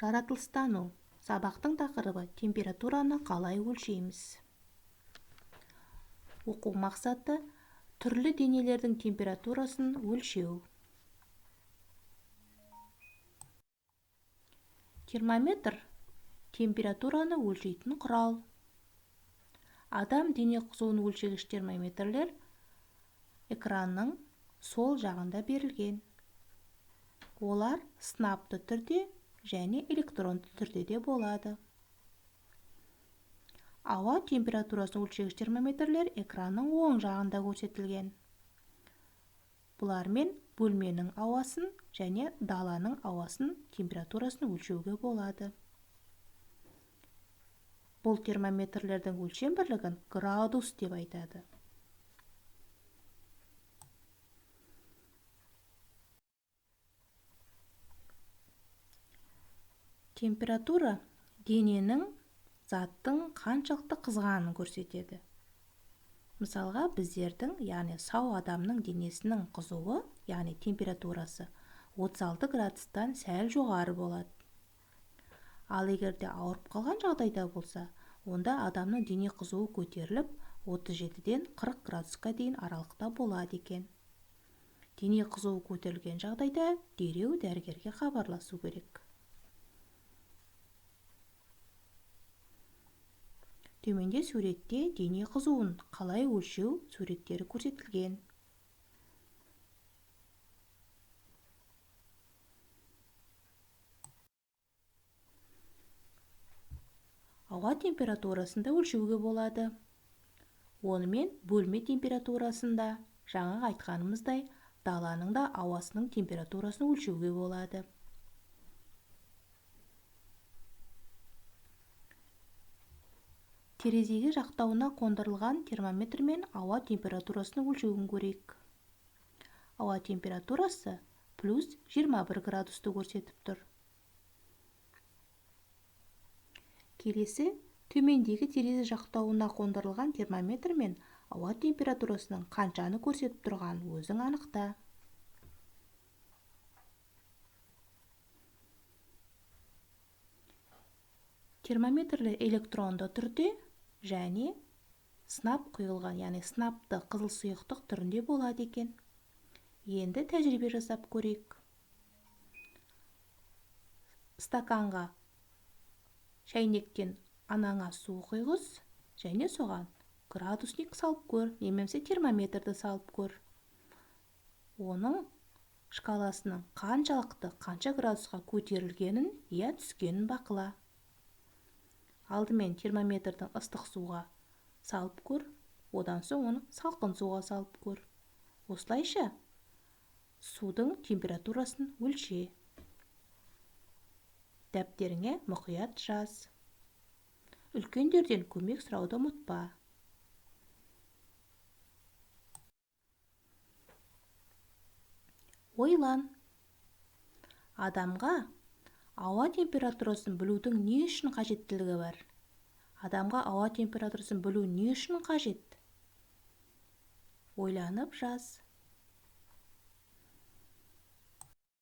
Жаратылыстану. Сабақтың тақырыбы температураны қалай өлшейміз? Оқу мақсаты түрлі денелердің температурасын өлшеу. Термометр температураны өлшейтін құрал. Адам дене қызуын өлшегіш термометрлер экранның сол жағында берілген. Олар сынапты түрде және электронды түрде де болады. Ауа температурасын өлшегіш термометрлер экранның оң жағында көрсетілген. Бұлармен бөлменің ауасын және даланың ауасын температурасын өлшеуге болады. Бұл термометрлердің өлшем бірлігін градус деп айтады. Температура дененің заттың қаншалықты қызғанын көрсетеді. Мысалға, біздердің, яғни сау адамның денесінің қызуы, яғни температурасы 36 градустан сәл жоғары болады. Ал егерде ауырып қалған жағдайда болса, онда адамның дене қызуы көтеріліп, 37-ден 40 градусқа дейін аралықта болады екен. Дене қызуы көтерілген жағдайда дереу дәрігерге хабарласу керек. Төменде суретте дене қызуын қалай өлшеу суреттері көрсетілген. Ауа температурасында өлшеуге болады. Онымен бөлме температурасында, жаңа айтқанымыздай, даланың да ауасының температурасын өлшеуге болады. Терезеге жақтауына қондырылған термометрмен ауа температурасын өлшеуін көрейік. Ауа температурасы плюс 21 градусты көрсетіп тұр. Келесі, төмендегі терезе жақтауына қондырылған термометрмен ауа температурасының қаншаны көрсетіп тұрған өзің анықта. Термометрлер электронды түрде және сынап құйылған, яғни сынапты қызыл сұйықтық түрінде болады екен. Енді тәжірибе жасап көрейік. Стаканға шәйнектен анаңа су құйғыз және соған градусник салып көр, немесе термометрді салып көр. Оның шкаласының қанша градусқа көтерілгенін, түскенін бақыла. Алдымен термометрдің ыстық суға салып көр, одан соң оны салқын суға салып көр. Осылайша судың температурасын өлше. Дәптеріңе мұқият жаз. Үлкендерден көмек сұрауды ұмытпа. Ойлан. Адамға ауа температурасын білудің не үшін қажеттілігі бар? Адамға ауа температурасын білу не үшін қажет? Ойланып жаз.